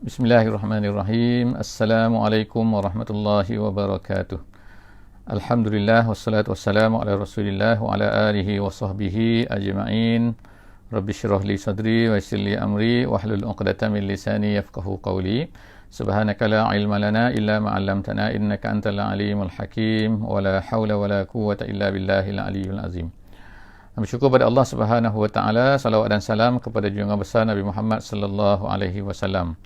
Bismillahirrahmanirrahim. Assalamualaikum warahmatullahi wabarakatuh. Alhamdulillah wassalatu wassalamu ala Rasulillah wa ala alihi wa sahbihi ajma'in. Rabbi syrah li sadri wa yassir li amri wahlul 'uqdatam min lisani yafqahu qawli. Subhanaka la ilma lana illa ma 'allamtana innaka antal alimul hakim wa la haula wa la quwwata illa billahil aliyyil azim. Bersyukur pada Allah Subhanahu wa taala, salawat dan salam kepada junjungan besar Nabi Muhammad sallallahu alaihi wasallam.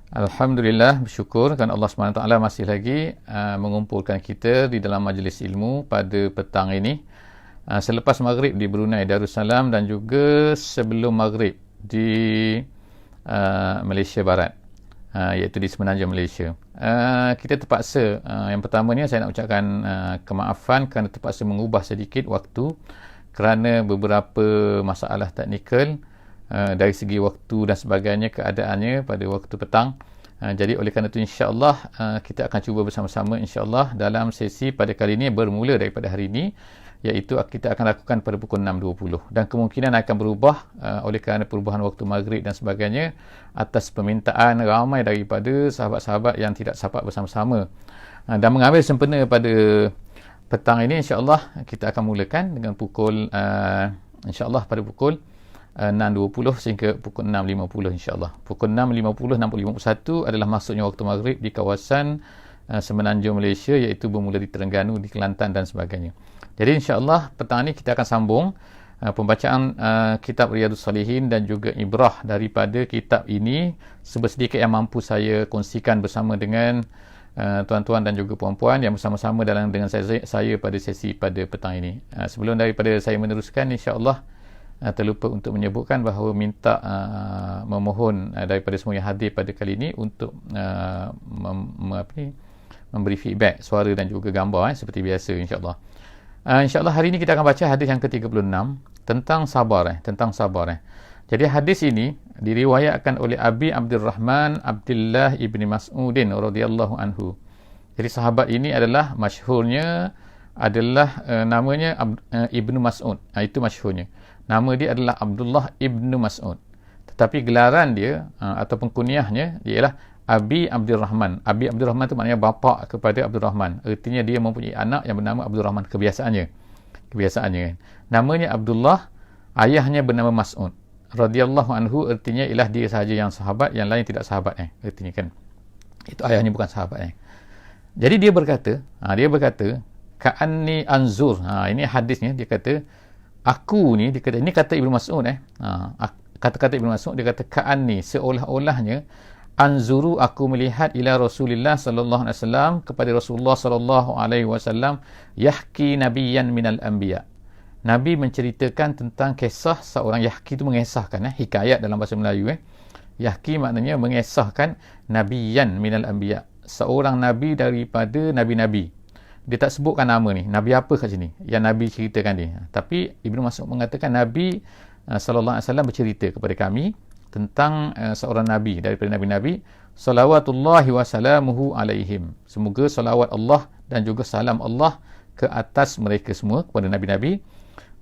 Alhamdulillah, bersyukur kerana Allah SWT masih lagi mengumpulkan kita di dalam majlis ilmu pada petang ini, selepas maghrib di Brunei Darussalam dan juga sebelum maghrib di Malaysia Barat, iaitu di Semenanjung Malaysia. Kita terpaksa, yang pertamanya saya nak ucapkan kemaafan kerana terpaksa mengubah sedikit waktu kerana beberapa masalah teknikal dari segi waktu dan sebagainya, keadaannya pada waktu petang. Jadi oleh kerana itu insya-Allah kita akan cuba bersama-sama insya-Allah dalam sesi pada kali ini bermula daripada hari ini, iaitu kita akan lakukan pada pukul 6.20 dan kemungkinan akan berubah oleh kerana perubahan waktu maghrib dan sebagainya atas permintaan ramai daripada sahabat-sahabat yang tidak sempat bersama-sama, dan mengambil sempena pada petang ini insya-Allah kita akan mulakan dengan pukul insya-Allah pada pukul 6.20 sehingga pukul 6.50 insya-Allah. Pukul 6.50, 6.51 adalah maksudnya waktu maghrib di kawasan Semenanjung Malaysia, iaitu bermula di Terengganu, di Kelantan dan sebagainya. Jadi insya-Allah petang ini kita akan sambung pembacaan kitab Riyadhus Salihin dan juga ibrah daripada kitab ini sedikit yang mampu saya kongsikan bersama dengan tuan-tuan dan juga puan-puan yang bersama-sama dengan saya pada sesi pada petang ini. Sebelum daripada saya meneruskan, insya-Allah terlupa untuk menyebutkan bahawa minta memohon daripada semua yang hadir pada kali ini untuk memberi feedback suara dan juga gambar seperti biasa insya-Allah. Insya-Allah hari ini kita akan baca hadis yang ke-36 tentang sabar tentang sabar. Jadi hadis ini diriwayatkan oleh Abi Abdurrahman Abdullah ibni Mas'udin radhiyallahu anhu. Jadi sahabat ini adalah masyhurnya adalah namanya Ibnu Mas'ud. Itu masyhurnya. Nama dia adalah Abdullah ibnu Mas'ud. Tetapi gelaran dia ataupun kunyahnya ialah Abi Abdurrahman. Abi Abdurrahman itu maknanya bapa kepada Abdurrahman. Artinya dia mempunyai anak yang bernama Abdurrahman kebiasaannya. Namanya Abdullah, ayahnya bernama Mas'ud radhiyallahu anhu, artinya ialah dia sahaja yang sahabat, yang lain tidak sahabat artinya kan. Itu ayahnya bukan sahabat Jadi dia berkata, ka'anni anzur. Ini hadisnya, dia kata aku ni, dia kata, ini kata Ibnu Mas'ud kata-kata Ibnu Mas'ud, dia kata ka'anni, seolah-olahnya, anzuru, aku melihat ila Rasulullah sallallahu alaihi wasallam, kepada Rasulullah sallallahu alaihi wasallam, yahki nabiyyan minal anbiya. Nabi menceritakan tentang kisah seorang, yahki itu mengesahkan, hikayat dalam bahasa Melayu. Yahki maknanya mengesahkan, nabiyyan minal anbiya, seorang nabi daripada nabi-nabi. Dia tak sebutkan nama ni, nabi apa kat sini yang Nabi ceritakan dia. Tapi Ibnu Mas'ud mengatakan Nabi sallallahu alaihi wasallam bercerita kepada kami tentang seorang nabi daripada nabi-nabi, salawatullahi wa salamuhu alaihim. Semoga salawat Allah dan juga salam Allah ke atas mereka semua, kepada nabi-nabi.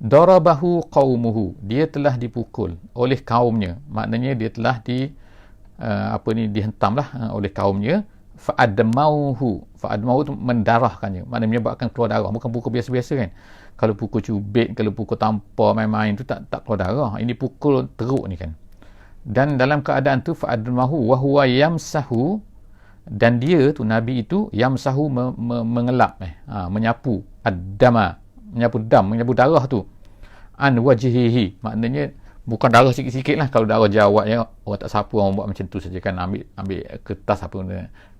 Darabahu qaumuhu, dia telah dipukul oleh kaumnya. Maknanya dia telah dihentamlah oleh kaumnya. Fa'admauhu itu mendarahkannya, maknanya menyebabkan keluar darah. Bukan pukul biasa-biasa kan. Kalau pukul cubit, kalau pukul tampar main-main tu tak keluar darah. Ini pukul teruk ni kan. Dan dalam keadaan tu fa'admahu wa huwa yamsahu, dan dia tu, nabi itu, yamsahu mengelap menyapu ad-dama, menyapu darah tu, an wajhihi, maknanya bukan darah sikit-sikit lah. Kalau darah jawat orang tak sapu, orang buat macam tu saja kan, ambil kertas apa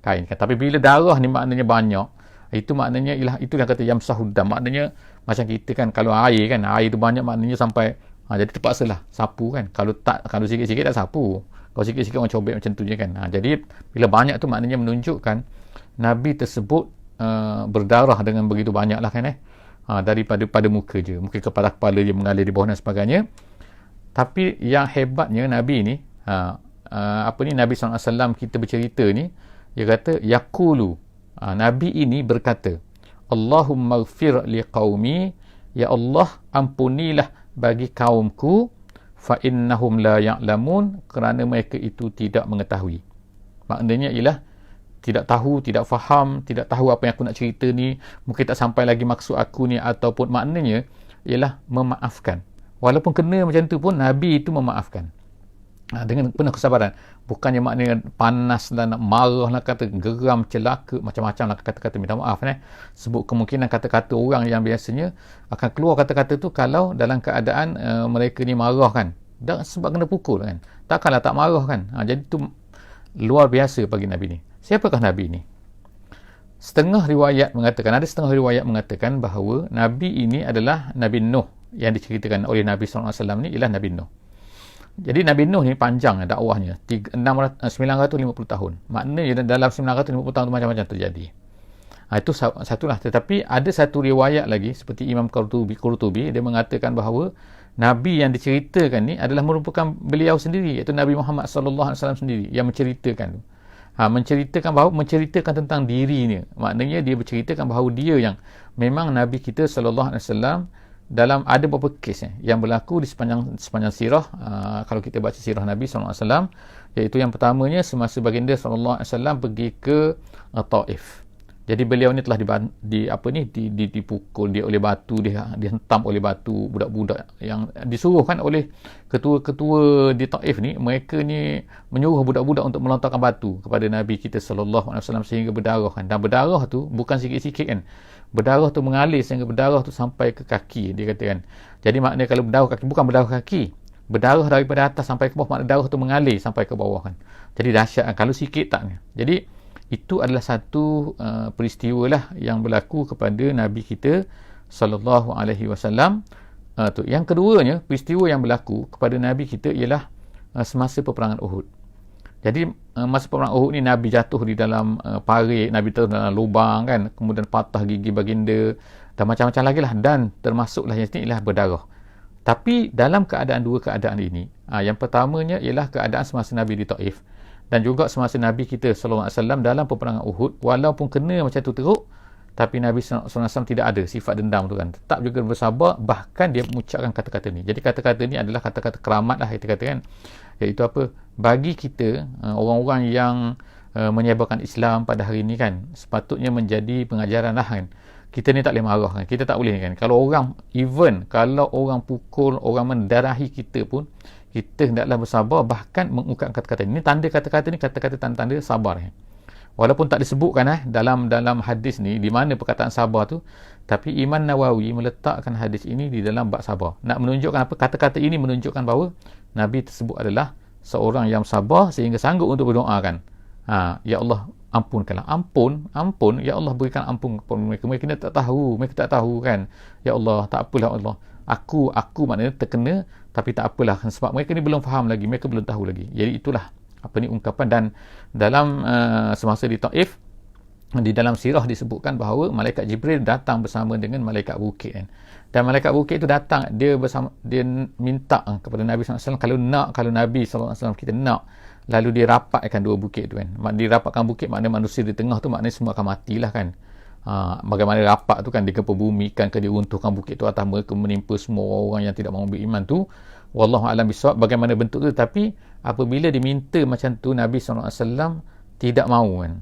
kain kan. Tapi bila darah ni maknanya banyak, itu maknanya ialah, itu yang kata yamsahudam, maknanya macam kita kan, kalau air tu banyak, maknanya sampai jadi terpaksalah sapu kan. Kalau sikit-sikit tak sapu, kalau sikit-sikit orang cobek macam tu je kan. Jadi bila banyak tu maknanya menunjukkan Nabi tersebut berdarah dengan begitu banyak lah kan daripada pada muka je, mungkin kepala je mengalir di bawah dan sebagainya. Tapi yang hebatnya Nabi ni, Nabi SAW kita bercerita ni, dia kata yaqulu, Nabi ini berkata, Allahumma ighfir li qaumi, ya Allah ampunilah bagi kaumku, fa innahum la ya'lamun, kerana mereka itu tidak mengetahui. Maknanya ialah tidak tahu, tidak faham, tidak tahu apa yang aku nak cerita ni, mungkin tak sampai lagi maksud aku ni, ataupun maknanya ialah memaafkan. Walaupun kena macam tu pun, Nabi itu memaafkan. Dengan penuh kesabaran. Bukannya maknanya panas dan nak marah lah, kata geram, celaka, macam-macam lah kata-kata minta maaf. Sebut kemungkinan kata-kata orang yang biasanya akan keluar kata-kata tu kalau dalam keadaan mereka ni marah kan. Dan sebab kena pukul kan. Takkanlah tak marah kan. Jadi tu luar biasa bagi Nabi ni. Siapakah Nabi ni? Setengah riwayat mengatakan bahawa Nabi ini adalah Nabi Nuh yang diceritakan oleh Nabi SAW ni ialah Nabi Nuh. Jadi Nabi Nuh ni panjang dakwahnya, 950 tahun. Maknanya dalam 950 tahun tu macam-macam terjadi. Itu satulah. Tetapi ada satu riwayat lagi seperti Imam Qurtubi, dia mengatakan bahawa Nabi yang diceritakan ni adalah merupakan beliau sendiri, iaitu Nabi Muhammad SAW sendiri yang menceritakan tu. Menceritakan tentang dirinya. Maknanya dia berceritakan bahawa dia yang memang Nabi kita SAW dalam ada beberapa kes yang berlaku di sepanjang sirah. Kalau kita baca sirah Nabi SAW, iaitu yang pertamanya semasa baginda SAW pergi ke Taif. Jadi beliau ni telah dipukul dia oleh batu, dihentam oleh batu, budak-budak yang disuruhkan oleh ketua-ketua di Taif ni, mereka ni menyuruh budak-budak untuk melontarkan batu kepada Nabi kita SAW sehingga berdarah kan. Dan berdarah tu bukan sikit-sikit kan. Berdarah tu mengalir sehingga berdarah tu sampai ke kaki, dia kata kan. Jadi maknanya kalau berdarah kaki, bukan berdarah kaki, berdarah daripada atas sampai ke bawah, maknanya darah tu mengalir sampai ke bawah kan. Jadi dahsyat kan. Kalau sikit tak ni. Jadi itu adalah satu peristiwa lah yang berlaku kepada Nabi kita sallallahu alaihi wasallam. Yang keduanya, peristiwa yang berlaku kepada Nabi kita ialah semasa peperangan Uhud. Jadi masa peperangan Uhud ni Nabi jatuh di dalam parit, Nabi jatuh dalam lubang kan, kemudian patah gigi baginda dan macam-macam lagi lah, dan termasuklah yang ini ialah berdarah. Tapi dalam dua keadaan ini, yang pertamanya ialah keadaan semasa Nabi di Taif, dan juga semasa Nabi kita SAW dalam peperangan Uhud, walaupun kena macam tu teruk, tapi Nabi SAW tidak ada sifat dendam tu kan, tetap juga bersabar, bahkan dia mengucapkan kata-kata ni. Jadi kata-kata ni adalah kata-kata keramat lah kita kata kan, iaitu apa, bagi kita orang-orang yang menyebarkan Islam pada hari ni kan, sepatutnya menjadi pengajaran lah kan. Kita ni tak boleh marah kan, kita tak boleh kan, kalau orang pukul, orang mendarahi kita pun, kita hendaklah bersabar, bahkan mengungkapkan kata-kata ini. Tanda kata-kata ni kata-kata tanda sabar. Walaupun tak disebutkan dalam hadis ni di mana perkataan sabar tu, tapi Imam Nawawi meletakkan hadis ini di dalam bab sabar. Nak menunjukkan apa? Kata-kata ini menunjukkan bahawa Nabi tersebut adalah seorang yang sabar sehingga sanggup untuk berdoa kan. Ya Allah, ampunkanlah. Ampun, ya Allah berikan ampun kepada mereka. Mereka tak tahu kan. Ya Allah, tak apalah Allah. Aku maknanya terkena, tapi tak apalah sebab mereka ni belum faham lagi, mereka belum tahu lagi. Jadi itulah ungkapan. Dan dalam semasa di Taif, di dalam sirah disebutkan bahawa malaikat Jibril datang bersama dengan malaikat bukit kan. Dan malaikat bukit itu datang, dia minta kepada Nabi SAW kalau Nabi SAW kita nak, lalu dia rapatkan dua bukit tu kan. Dia rapatkan bukit, maknanya manusia di tengah tu maknanya semua akan matilah kan. Bagaimana rapat tu kan, dia kebumikan ke, dia runtuhkan bukit tu atas mereka, menimpa semua orang yang tidak mahu beriman tu. Wallahu a'lam bissawab bagaimana bentuk tu. Tapi apabila diminta macam tu, Nabi SAW tidak mahu kan.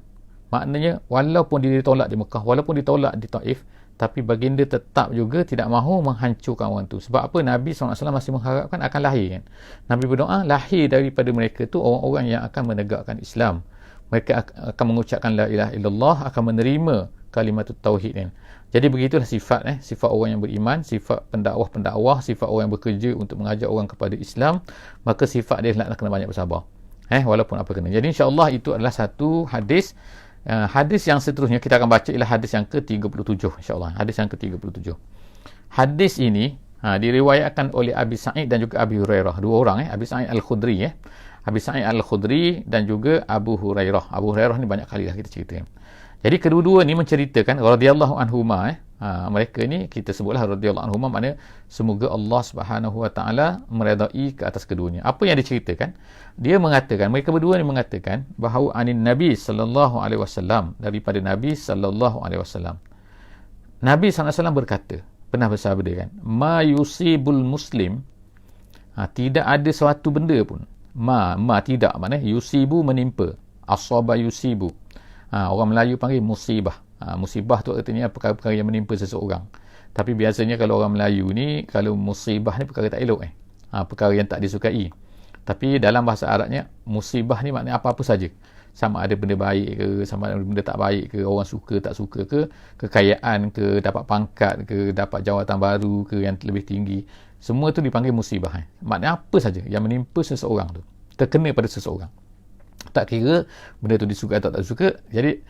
Maknanya walaupun dia ditolak di Mekah, walaupun ditolak di Taif, tapi baginda tetap juga tidak mahu menghancurkan orang tu. Sebab apa? Nabi SAW masih mengharapkan akan lahir kan. Nabi berdoa lahir daripada mereka tu orang-orang yang akan menegakkan Islam. Mereka akan mengucapkan la ilaha illallah, akan menerima kalimatut tauhid kan. Jadi begitulah sifat orang yang beriman, sifat pendakwah, sifat orang yang bekerja untuk mengajak orang kepada Islam, maka sifat dia nak kena banyak bersabar. Walaupun apa kena. Jadi insya-Allah itu adalah satu hadis. Hadis yang seterusnya kita akan baca ialah hadis yang ke-37 insya-Allah. Hadis yang ke-37. Hadis ini diriwayatkan oleh Abi Sa'id dan juga Abi Hurairah, dua orang Abi Sa'id Al-Khudri Abi Sa'id Al-Khudri dan juga Abu Hurairah. Abu Hurairah ni banyak kali dah kita ceritakan. Jadi kedua-dua ni menceritakan radhiyallahu anhuma. Mereka ni kita sebutlah radhiyallahu anhuma, maknanya semoga Allah Subhanahu wa taala meredai ke atas keduanya. Apa yang diceritakan? Mereka berdua ni mengatakan bahawa anin Nabi sallallahu alaihi wasallam, daripada Nabi sallallahu alaihi wasallam. Nabi sallallahu alaihi wasallam berkata, pernah bersabda kan, ma yusibul muslim, tidak ada suatu benda pun, tidak, maknanya yusibu menimpa, Asaba yusibu. Orang Melayu panggil musibah. Musibah tu artinya perkara-perkara yang menimpa seseorang. Tapi biasanya kalau orang Melayu ni, kalau musibah ni perkara tak elok perkara yang tak disukai. Tapi dalam bahasa Arabnya, musibah ni maknanya apa-apa saja. Sama ada benda baik ke, sama ada benda tak baik ke, orang suka tak suka ke, kekayaan ke, dapat pangkat ke, dapat jawatan baru ke yang lebih tinggi. Semua tu dipanggil musibah. Maknanya apa saja yang menimpa seseorang tu, terkena pada seseorang. Tak kira benda tu disuka atau tak suka. Jadi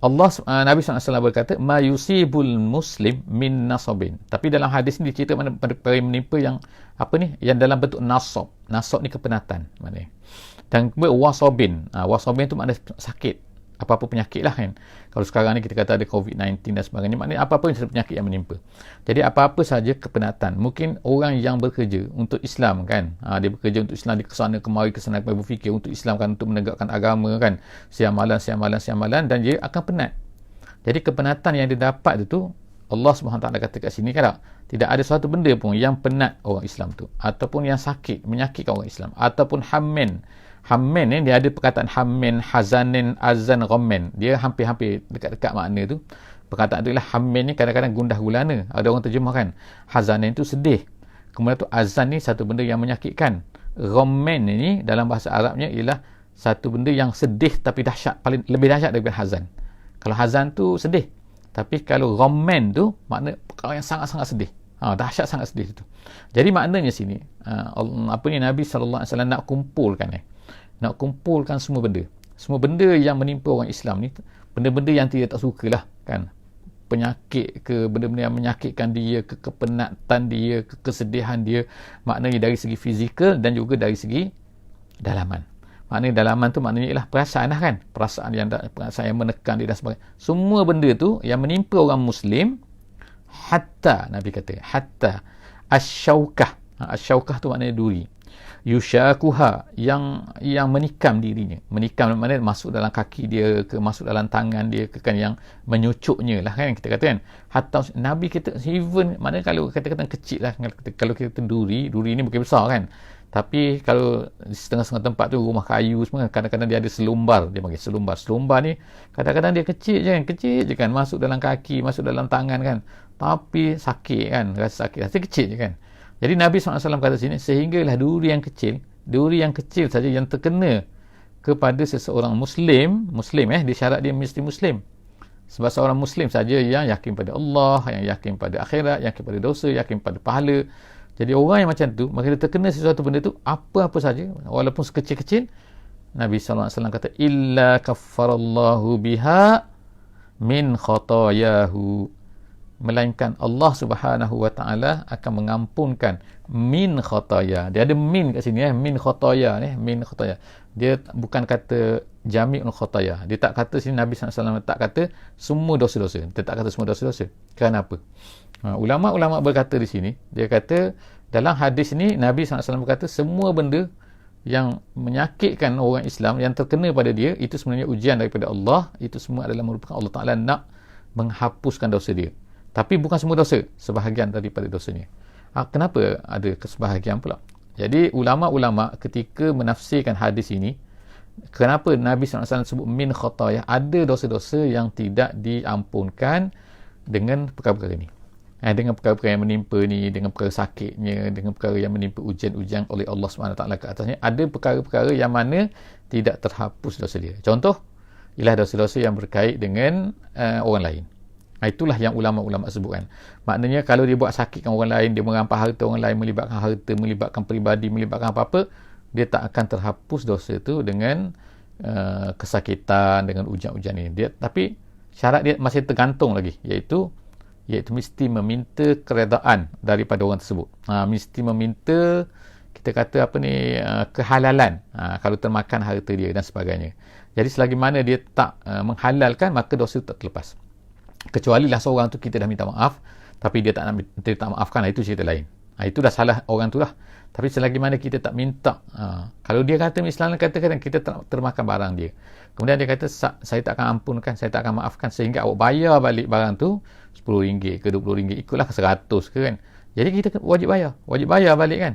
Nabi SAW berkata, ma yusibul muslim min nasabin. Tapi dalam hadis ni diceritakan pada yang menimpa yang apa ni, yang dalam bentuk nasab. Nasab ni kepenatan maknanya. Dan wasabin. Wasabin tu makna sakit. Apa-apa penyakit lah kan. Kalau sekarang ni kita kata ada COVID-19 dan sebagainya, maknanya apa-apa penyakit yang menimpa. Jadi apa-apa saja kepenatan. Mungkin orang yang bekerja untuk Islam kan. Dia bekerja untuk Islam, dia kesana kemari, kesana kemari berfikir untuk Islam kan, untuk menegakkan agama kan. Siang malam dan dia akan penat. Jadi kepenatan yang dia dapat itu, Allah SWT kata kat sini kan, tidak ada suatu benda pun yang penat orang Islam tu, ataupun yang sakit, menyakitkan orang Islam, ataupun hammen ni, dia ada perkataan hammen, hazanin, azan, ghammen. Dia hampir-hampir dekat-dekat makna tu. Perkataan tu ialah hammen ni kadang-kadang gundah gulana. Ada orang terjemahkan. Hazanin tu sedih. Kemudian tu azan ni satu benda yang menyakitkan. Ghammen ni dalam bahasa Arabnya ialah satu benda yang sedih tapi dahsyat, paling lebih dahsyat daripada hazan. Kalau hazan tu sedih. Tapi kalau ghammen tu makna perkara yang sangat-sangat sedih. Dahsyat sangat sedih tu. Jadi maknanya sini, Nabi SAW nak kumpulkan semua benda. Semua benda yang menimpa orang Islam ni, benda-benda yang dia tak sukalah kan. Penyakit ke, benda-benda yang menyakitkan dia, ke kepenatan dia, ke kesedihan dia, maknanya dari segi fizikal dan juga dari segi dalaman. Maknanya dalaman tu maknanya ialah perasaan lah kan. Perasaan yang menekan dia dan sebagainya. Semua benda tu yang menimpa orang Muslim, hatta, Nabi kata, hatta asyaukah. Asyaukah tu maknanya duri. Yushakuha, yang menikam dirinya. Menikam maknanya masuk dalam kaki dia ke, masuk dalam tangan dia ke kan, yang menyucuknya lah kan, kita kata kan. Hatta Nabi kita even, maknanya kalau kata-kata kecil lah, kalau kita duri ni bukan besar kan. Tapi kalau setengah-setengah tempat tu rumah kayu semua, kadang-kadang dia ada selumbar, dia panggil selumbar. Selumbar ni kadang-kadang dia kecil je kan, masuk dalam kaki, masuk dalam tangan kan. Tapi sakit kan, rasa kecil je kan. Jadi Nabi SAW kata sini, sehinggalah duri yang kecil saja yang terkena kepada seseorang Muslim, dia syarat dia mesti Muslim. Sebab seorang Muslim saja yang yakin pada Allah, yang yakin pada akhirat, yakin pada dosa, yakin pada pahala. Jadi orang yang macam tu, maka dia terkena sesuatu benda tu, apa-apa saja, walaupun sekecil-kecil, Nabi SAW kata, illa kaffarallahu biha min khatayahu. Melainkan Allah Subhanahu wa Ta'ala akan mengampunkan min khataya. Dia ada min kat sini min khataya ni, min khataya. Dia bukan kata jami'ul khataya. Dia tak kata sini, Nabi SAW tak kata semua dosa-dosa. Dia tak kata semua dosa-dosa. Kenapa? Ulama-ulama berkata di sini, dia kata dalam hadis ni Nabi SAW berkata semua benda yang menyakitkan orang Islam, yang terkena pada dia, itu sebenarnya ujian daripada Allah. Itu semua adalah merupakan Allah Ta'ala nak menghapuskan dosa dia. Tapi bukan semua dosa, sebahagian daripada dosanya. Kenapa ada kesebahagian pula? Jadi ulama-ulama ketika menafsirkan hadis ini, kenapa Nabi SAW sebut min khataya, ada dosa-dosa yang tidak diampunkan dengan perkara-perkara ini. Dengan perkara-perkara yang menimpa ni, dengan perkara sakitnya, dengan perkara yang menimpa ujian-ujian oleh Allah SWT ke atasnya, ada perkara-perkara yang mana tidak terhapus dosa dia. Contoh, ialah dosa-dosa yang berkait dengan orang lain. Itulah yang ulama-ulama sebutkan. Maknanya kalau dia buat sakitkan orang lain, dia merampas harta orang lain, melibatkan harta, melibatkan peribadi, melibatkan apa-apa, dia tak akan terhapus dosa itu dengan kesakitan, dengan ujian-ujian ini. Tapi syarat dia masih tergantung lagi, iaitu mesti meminta keredaan daripada orang tersebut. Mesti meminta, kita kata kehalalan, kalau termakan harta dia dan sebagainya. Jadi selagi mana dia tak menghalalkan, maka dosa tak terlepas. Kecuali lah seorang tu kita dah minta maaf, tapi dia tak maafkan, itu cerita lain. Itu dah salah orang tu lah. Tapi selagi mana kita tak minta, kalau dia kata misalnya kata-kata kita termakan barang dia, kemudian dia kata saya tak akan ampunkan, saya tak akan maafkan sehingga awak bayar balik barang tu RM10 ke RM20, ikutlah ke 100 ke kan. Jadi kita wajib bayar balik kan.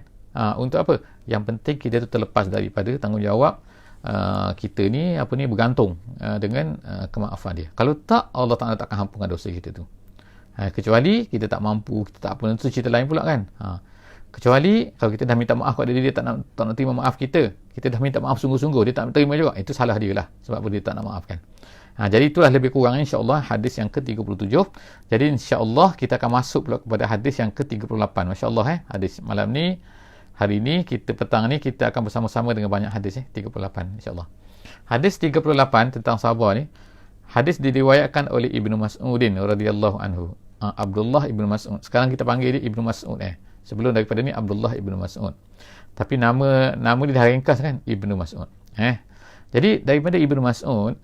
Untuk apa? Yang penting kita tu terlepas daripada tanggungjawab kita ni bergantung dengan kemaafan dia. Kalau tak, Allah Ta'ala takkan ampunkan dosa kita tu. Kecuali kita tak mampu, kita tak apa, itu cerita lain pula kan. Kecuali kalau kita dah minta maaf kepada dia, tak nak terima maaf kita dah minta maaf sungguh-sungguh, dia tak terima juga, itu salah dia lah, sebab dia tak nak maafkan. Jadi itulah lebih kurang insya-Allah hadis yang ke-37. Jadi insya-Allah kita akan masuk pula kepada hadis yang ke-38. Masya-Allah hadis malam ni, hari ni, petang ni kita akan bersama-sama dengan banyak hadis 38 insya-Allah. Hadis 38 tentang sabar ni, hadis diriwayatkan oleh Ibnu Mas'udin radhiyallahu anhu. Abdullah Ibnu Mas'ud. Sekarang kita panggil dia Ibnu Mas'ud Sebelum daripada ni Abdullah Ibnu Mas'ud. Tapi nama dia dah ringkas kan, Ibnu Mas'ud. Jadi daripada Ibnu Mas'ud,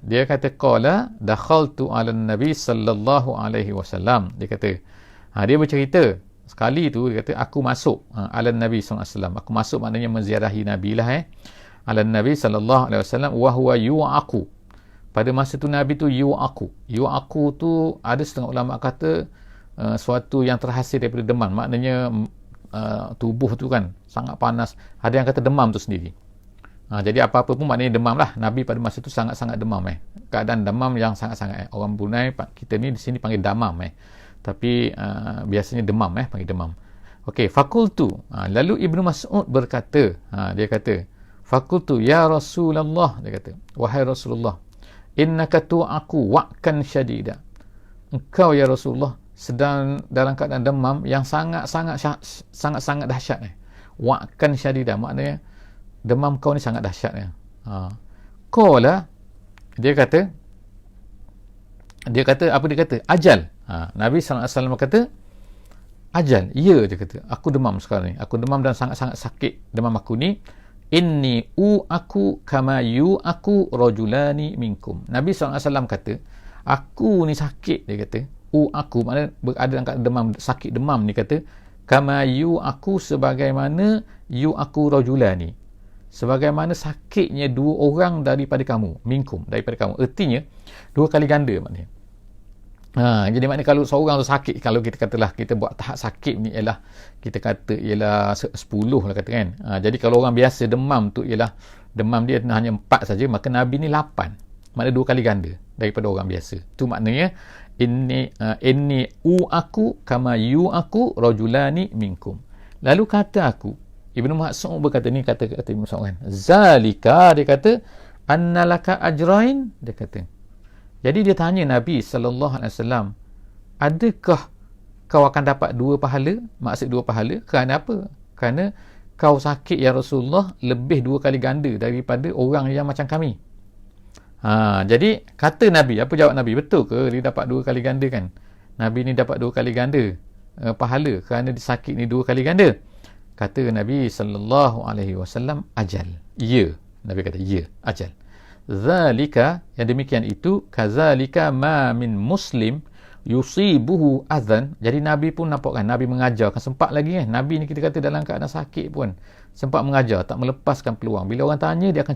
dia kata qala dakhaltu 'alan nabi sallallahu alaihi wasallam. Dia kata dia bercerita sekali tu, dia kata aku masuk 'alan nabi sallallahu alaihi wasallam. Aku masuk maknanya menziarahi nabi lah 'alan nabi sallallahu alaihi wasallam wa huwa yu'aqu. Pada masa tu nabi tu yu'aqu. Yu'aqu tu ada setengah ulama kata suatu yang terhasil daripada demam. Maknanya tubuh tu kan sangat panas. Ada yang kata demam tu sendiri. Jadi apa-apa pun maknanya demam lah. Nabi pada masa tu sangat-sangat demam keadaan demam yang sangat-sangat orang Brunei, kita ni di sini panggil damam tapi biasanya demam panggil demam. Okey, fakultu. Lalu Ibnu Mas'ud berkata, dia kata fakultu ya Rasulullah, dia kata wahai Rasulullah, innaka tu'aku wa'kan syadida. Engkau ya Rasulullah sedang dalam keadaan demam yang sangat-sangat dahsyat wa'kan syadida, maknanya demam kau ni sangat dahsyat qala, dia kata apa dia kata? Ajal. Nabi SAW kata ajal, ya, dia kata aku demam sekarang ni, aku demam dan sangat-sangat sakit demam aku ni. Inni aku kama aku rajulani minkum. Nabi SAW kata aku ni sakit, dia kata aku maknanya berada dalam demam, sakit demam ni, kata kama aku sebagaimana aku rajulani, sebagaimana sakitnya dua orang daripada kamu, minkum, daripada kamu. Artinya dua kali ganda maknanya. Jadi maknanya kalau seorang tu sakit, kalau kita katalah kita buat tahap sakit ni ialah kita kata ialah 10 lah kata kan. Jadi kalau orang biasa demam tu ialah demam dia hanya 4 saja, maka Nabi ni 8. Maknanya dua kali ganda daripada orang biasa. Tu maknanya inni aku kama aku rajulani minkum. Lalu kata aku, Ibnu Mas'ud berkata ni, kata Ibnu Mas'ud kan, zalika, dia kata annalaka ajrain, dia kata. Jadi dia tanya Nabi sallallahu alaihi wasallam, adakah kau akan dapat 2 pahala? Maksud 2 pahala kerana apa? Kerana kau sakit ya Rasulullah lebih 2 kali ganda daripada orang yang macam kami. Jadi kata Nabi, apa jawab Nabi? Betul ke dia dapat 2 kali ganda kan? Nabi ni dapat 2 kali ganda pahala kerana dia sakit ni 2 kali ganda. Kata Nabi sallallahu alaihi wasallam, ajal. Ya, Nabi kata ya, ajal. Zalika, yang demikian itu, kazalika ma min muslim yusibuhu adhan. Jadi Nabi pun nampak kan, Nabi mengajar kan, sempat lagi kan, Nabi ni kita kata dalam keadaan sakit pun sempat mengajar, tak melepaskan peluang. Bila orang tanya, dia akan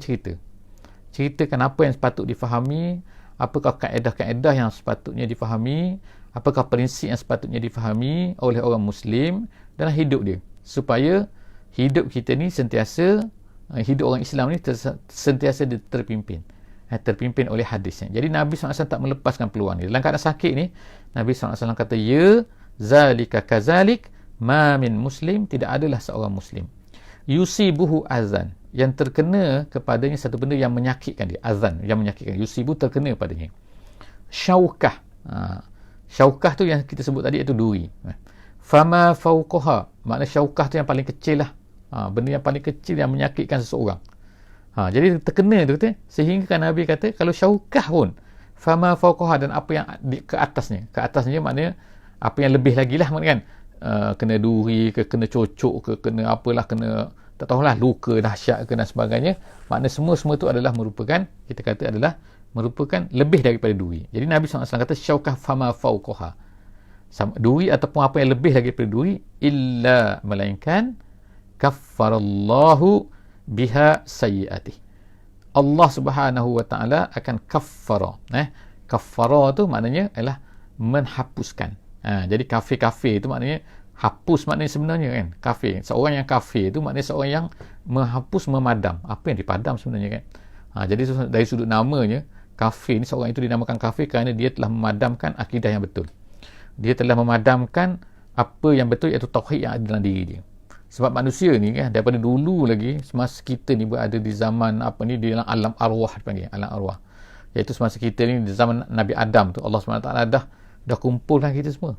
ceritakan apa yang sepatut difahami, apakah kaedah-kaedah yang sepatutnya difahami, apakah prinsip yang sepatutnya difahami oleh orang Muslim dalam hidup dia, supaya hidup kita ni sentiasa, hidup orang Islam ni sentiasa terpimpin oleh hadisnya. Jadi Nabi SAW tak melepaskan peluang ni. Dalam keadaan sakit ni, Nabi SAW kata, ya zalika kazalik ma min muslim, tidak adalah seorang Muslim yusibuhu azan, yang terkena kepadanya satu benda yang menyakitkan dia. Azan, yang menyakitkan. Yusibu, terkena padanya. Syaukah. Syaukah tu yang kita sebut tadi, iaitu duri. Fama fauqaha, makna syaukah tu yang paling kecil lah. Benda yang paling kecil yang menyakitkan seseorang. Jadi terkena tu kata, sehingga kan Nabi kata kalau syaukah pun fama fauqaha, dan apa yang ke atasnya. Ke atasnya maknanya apa yang lebih lagi lah, maknanya kan kena duri ke, kena cocok ke, kena apalah, kena tak tahulah, luka dahsyat ke dan sebagainya. Makna semua tu adalah merupakan, kita kata adalah merupakan lebih daripada duri. Jadi Nabi SAW kata syaukah fama fauqaha, duri ataupun apa yang lebih daripada duri, illa, melainkan kaffarallahu biha sayyiatih, Allah Subhanahu wa taala akan kaffara. Kaffara tu maknanya ialah menghapuskan. Jadi kafir tu maknanya Hapus maknanya sebenarnya kan, kafir. Seorang yang kafir tu maknanya seorang yang menghapus, memadam. Apa yang dipadam sebenarnya kan? Jadi dari sudut namanya, kafir ni, seorang itu dinamakan kafir kerana dia telah memadamkan akidah yang betul. Dia telah memadamkan apa yang betul, iaitu tauhid yang ada dalam diri dia. Sebab manusia ni kan, daripada dulu lagi, semasa kita ni berada di zaman di dalam alam arwah, dipanggil alam arwah, iaitu semasa kita ni di zaman Nabi Adam tu, Allah SWT dah kumpulkan kita semua.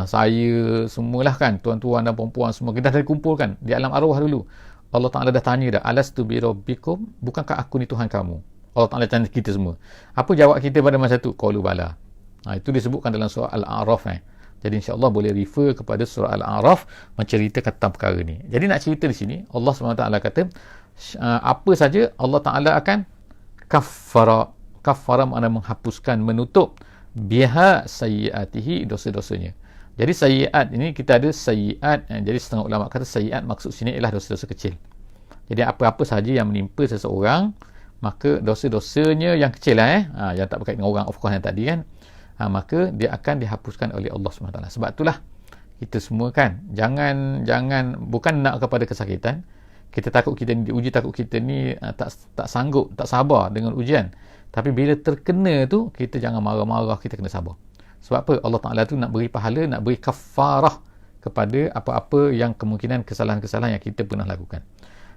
Saya semualah kan, tuan-tuan dan perempuan semua, kita dah dikumpulkan di alam arwah dulu. Allah Ta'ala dah tanya dah, alastu bi rabbikum, bukankah aku ni Tuhan kamu? Allah Ta'ala tanya kita semua. Apa jawab kita pada masa tu? Qalu bala. Itu disebutkan dalam surah Al-A'raf. Jadi insya-Allah boleh refer kepada surah Al-A'raf menceritakan tentang perkara ni. Jadi nak cerita di sini, Allah SWT kata, apa saja Allah Ta'ala akan kaffara makna menghapuskan, menutup, biha sayyiatihi, dosa-dosanya. Jadi sayyiat ini, kita ada sayyiat, jadi setengah ulama kata sayyiat maksud sini ialah dosa-dosa kecil. Jadi apa-apa sahaja yang menimpa seseorang, maka dosa-dosanya yang kecil yang tak berkait dengan orang, of course yang tadi kan, maka dia akan dihapuskan oleh Allah SWT. Sebab itulah kita semua kan, jangan bukan nak kepada kesakitan, kita takut kita ni diuji, takut kita ni tak sanggup, tak sabar dengan ujian. Tapi bila terkena tu, kita jangan marah-marah, kita kena sabar. Sebab apa? Allah Ta'ala tu nak beri pahala, nak beri kafarah kepada apa-apa yang kemungkinan kesalahan-kesalahan yang kita pernah lakukan.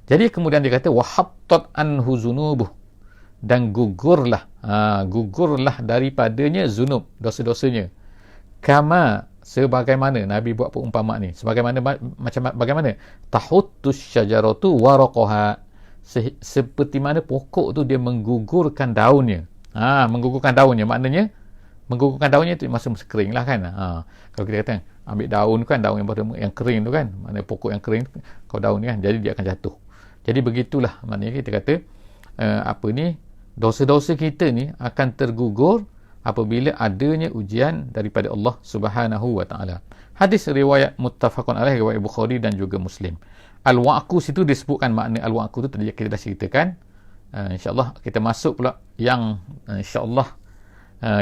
Jadi kemudian dia kata wahattat anhu zunubuh, dan gugurlah daripadanya zunub, dosa-dosanya, kama, sebagaimana Nabi buat perumpamaan ni, bagaimana tahuttus syajaratu waraqaha, seperti mana pokok tu dia menggugurkan daunnya. Menggugurkan daunnya maknanya, menggugurkan daunnya tu masa kering lah kan. Kalau kita kata ambil daun kan, daun yang kering tu kan, maknanya pokok yang kering, kalau daun ni kan, jadi dia akan jatuh. Jadi begitulah maknanya kita kata dosa-dosa kita ni akan tergugur apabila adanya ujian daripada Allah Subhanahu wa taala. Hadis riwayat muttafaqun alaih, riwayat Bukhari dan juga Muslim. Al-wa'kus itu disebutkan makna al-wa'kus itu tadi kita dah ceritakan. InsyaAllah kita masuk pula yang insyaAllah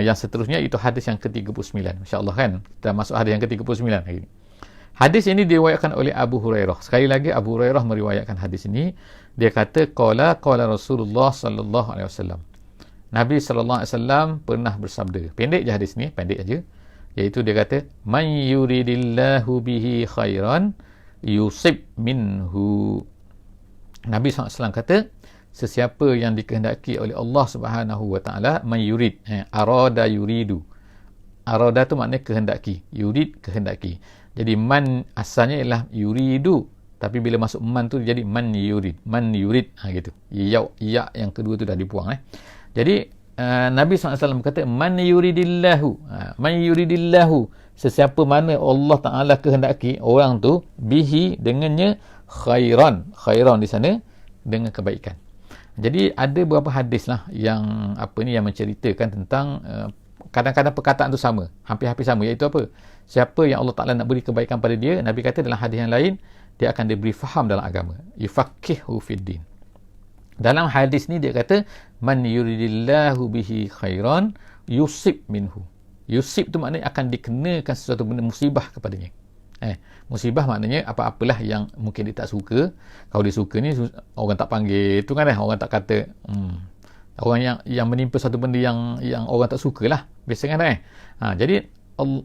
yang seterusnya, itu hadis yang ke-39. InsyaAllah kan kita masuk hadis yang ke-39 hari ini. Hadis ini diriwayatkan oleh Abu Hurairah. Sekali lagi Abu Hurairah meriwayatkan hadis ini. Dia kata qala Rasulullah sallallahu alaihi wasallam. Nabi sallallahu alaihi wasallam pernah bersabda. Pendek je hadis ni, pendek aja. Iaitu dia kata, man yuridillahu bihi khairan yusib minhu. Nabi SAW kata, sesiapa yang dikehendaki oleh Allah Subhanahu wa taala, man yurid, arada yuridu. Arada tu maknanya kehendaki, yurid kehendaki. Jadi man asalnya ialah yuridu, tapi bila masuk man tu jadi man yurid, gitu. Ya yang kedua tu dah dibuang. Jadi Nabi SAW kata, man yuridillahu, sesiapa mana Allah Ta'ala kehendaki orang tu, bihi dengannya, khairan di sana dengan kebaikan. Jadi ada beberapa hadis lah yang yang menceritakan tentang kadang-kadang perkataan tu sama, hampir-hampir sama, iaitu apa? Siapa yang Allah Ta'ala nak beri kebaikan pada dia, Nabi kata dalam hadis yang lain, dia akan diberi faham dalam agama, yufaqihu fid din. Dalam hadis ni dia kata, man yuridillahu bihi khairan yusib minhu. Yusib tu maknanya akan dikenakan sesuatu benda musibah kepadanya. Musibah maknanya apa-apalah yang mungkin dia tak suka. Kalau dia suka ni, orang tak panggil tu kan, orang tak kata orang yang menimpa satu benda yang orang tak suka lah, biasa kan jadi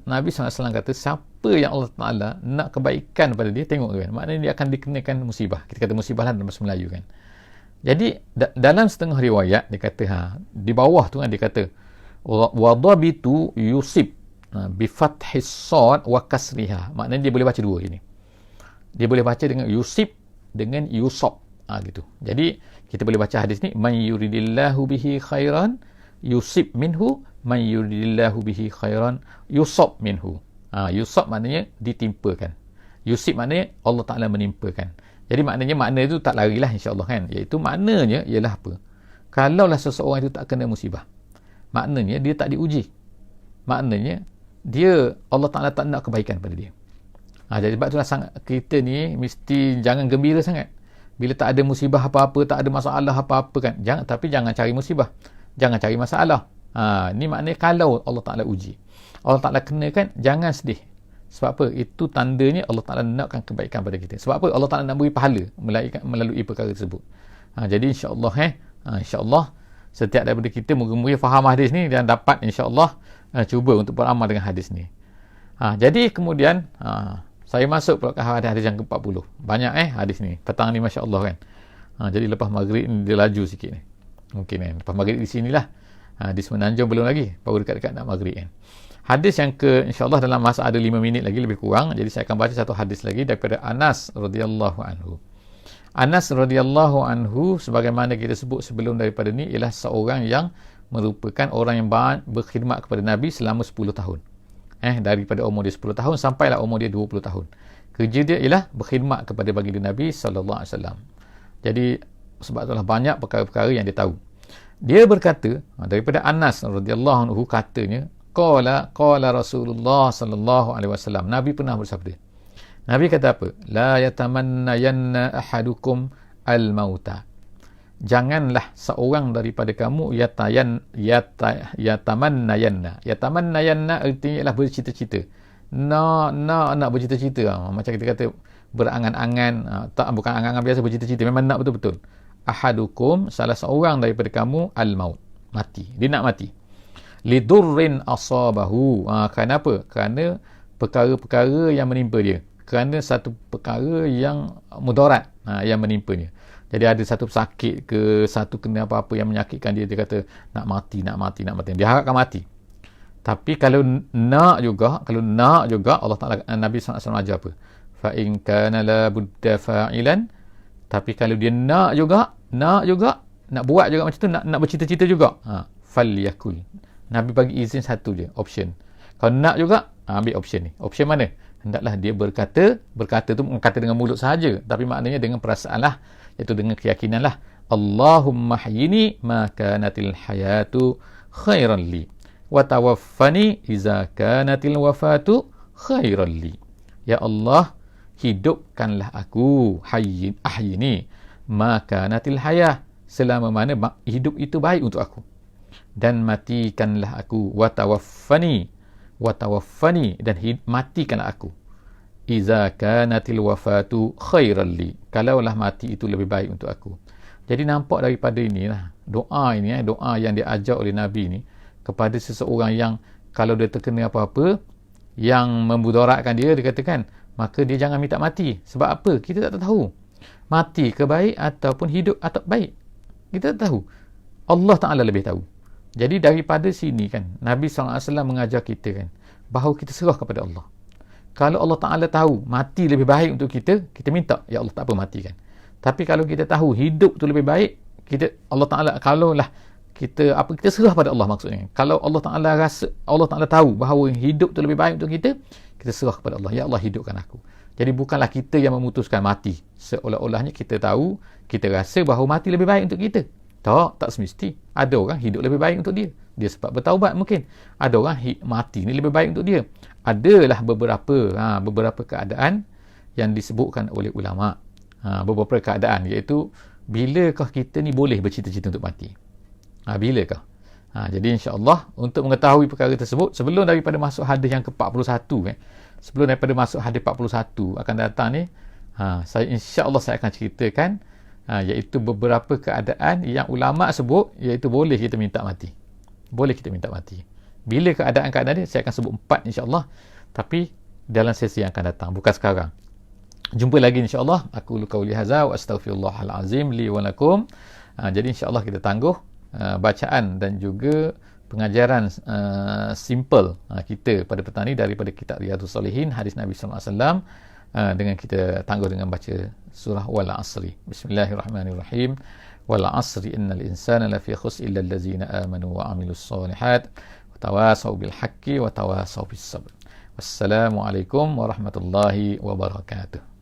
Nabi SAW kata, siapa yang Allah Ta'ala nak kebaikan pada dia, tengok kan, maknanya dia akan dikenakan musibah. Kita kata musibah lah dalam bahasa Melayu kan. Jadi dalam setengah riwayat dia kata, di bawah tu kan dia kata, wadabitu yusib bi fathis sad wa kasriha. Maknanya dia boleh baca dua gini. Dia boleh baca dengan yusib dengan yusab, gitu. Jadi kita boleh baca hadis ni, man yuridillahu bihi khairan yusib minhu, man yuridillahu bihi khairan yusab minhu. Yusab maknanya ditimpakan, yusib maknanya Allah Ta'ala menimpakan. Jadi makna itu tak larilah insya-Allah kan, iaitu maknanya ialah apa? Kalaulah seseorang itu tak kena musibah, maknanya dia tak diuji, maknanya dia, Allah Ta'ala tak nak kebaikan pada dia. Jadi sebab itulah kita ni mesti jangan gembira sangat bila tak ada musibah apa-apa, tak ada masalah apa-apa kan. Tapi jangan cari musibah, jangan cari masalah. Ni maknanya kalau Allah Ta'ala uji, Allah Ta'ala kenakan, jangan sedih. Sebab apa? Itu tandanya Allah Ta'ala nakkan kebaikan pada kita. Sebab apa? Allah Ta'ala nak beri pahala melalui perkara tersebut. Jadi insya-Allah insya-Allah setiap daripada kita moga-moga faham hadis ni dan dapat insya-Allah cuba untuk beramal dengan hadis ni. Jadi kemudian saya masuk pula ke hadis yang ke-40. Banyak hadis ni. Petang ni masya-Allah kan. Jadi lepas maghrib ni dia laju sikit ni. Mungkin kan. Lepas maghrib di sinilah. Di Semenanjung belum lagi. Baru dekat-dekat nak maghrib kan. Hadis yang insya-Allah dalam masa ada 5 minit lagi lebih kurang. Jadi saya akan baca satu hadis lagi daripada Anas radhiyallahu anhu. Anas radhiyallahu anhu, sebagaimana kita sebut sebelum daripada ni, ialah seorang yang merupakan orang yang berkhidmat kepada Nabi selama 10 tahun. Daripada umur dia 10 tahun sampailah umur dia 20 tahun. Kerja dia ialah berkhidmat kepada baginda Nabi sallallahu alaihi wasallam. Jadi sebab itulah banyak perkara-perkara yang dia tahu. Dia berkata, daripada Anas radhiyallahu anhu katanya, qala Rasulullah sallallahu alaihi wasallam, Nabi pernah bersabda. Nabi kata apa? La yatamannayanna ahadukum al-mauta. Janganlah seorang daripada kamu yatamannayanna. Yatamannayanna artinya ialah bercita-cita. Nak bercita-cita. Macam kita kata berangan-angan, bukan angan-angan biasa, bercita-cita. Memang nak betul-betul. Ahadukum, salah seorang daripada kamu, al-maut. Mati. Dia nak mati. Lidurrin asabahu. Kenapa? Kerana perkara-perkara yang menimpa dia. Kerana satu perkara yang mudarat yang menimpanya. Jadi ada satu sakit ke, satu kena apa-apa yang menyakitkan dia, dia kata nak mati. Dia harapkan mati. Tapi kalau nak juga Allah Ta'ala, Nabi SAW ajar apa? Fa in kana la budda fa'ilan. Tapi kalau dia nak buat juga macam tu, nak bercita-cita juga, falyakul. Nabi bagi izin satu je, option. Kalau nak juga, ambil option ni. Option mana? Hendaklah dia berkata tu bukan kata dengan mulut sahaja, tapi maknanya dengan perasaan lah, iaitu dengan keyakinan lah. Allahumma hyini ma kanatil hayatu khairan li wa tawaffani iza kanatil wafatu khairan li. Ya Allah, hidupkanlah aku, ahyini ma kanatil hayah, selama mana hidup itu baik untuk aku, dan matikanlah aku, wa tawaffani, dan matikanlah aku, iza kanatil wafatu khairan li, kalaulah mati itu lebih baik untuk aku. Jadi nampak daripada inilah doa ini, doa yang diajar oleh Nabi ni kepada seseorang yang kalau dia terkena apa-apa yang memudaratkan dia, dikatakan maka dia jangan minta mati. Sebab apa? Kita tak tahu mati ke baik ataupun hidup atau baik. Kita tak tahu. Allah Ta'ala lebih tahu. Jadi daripada sini kan, Nabi SAW mengajar kita kan, bahawa kita serah kepada Allah. Kalau Allah Ta'ala tahu mati lebih baik untuk kita, kita minta, ya Allah tak apa mati kan. Tapi kalau kita tahu hidup tu lebih baik, Allah Ta'ala, kalaulah kita serah pada Allah maksudnya. Kalau Allah Ta'ala tahu bahawa hidup tu lebih baik untuk kita serah kepada Allah. Ya Allah, hidupkan aku. Jadi bukanlah kita yang memutuskan mati. Seolah-olahnya kita tahu, kita rasa bahawa mati lebih baik untuk kita. Tak semesti. Ada orang hidup lebih baik untuk dia. Dia sempat bertaubat mungkin. Ada orang mati ni lebih baik untuk dia. Adalah beberapa keadaan yang disebutkan oleh ulama. Beberapa keadaan, iaitu bilakah kita ni boleh bercita-cita untuk mati? Bilakah? Jadi insya-Allah untuk mengetahui perkara tersebut, sebelum daripada masuk hadis yang ke-41 sebelum daripada masuk hadis 41 akan datang ni, insya-Allah saya akan ceritakan iaitu beberapa keadaan yang ulama sebut, iaitu boleh kita minta mati. Boleh kita minta mati. Bila keadaan-keadaan ni saya akan sebut 4 insya-Allah, tapi dalam sesi yang akan datang, bukan sekarang. Jumpa lagi insya-Allah. Aku qauli hadza wa astaghfirullahal azim li wa lakum. Jadi insya-Allah kita tangguh bacaan dan juga pengajaran simple kita pada petang ni daripada kitab Riyadhus Salihin, hadis Nabi sallallahu alaihi wasallam, dengan kita tangguh dengan baca surah Wal Asri. Bismillahirrahmanirrahim. Wal Asri innal insana lafi khusr illa allazina amanu wa amilus solihat wa tawasaw bil haqqi wa tawasaw bis sabr. Wassalamualaikum warahmatullahi wabarakatuh.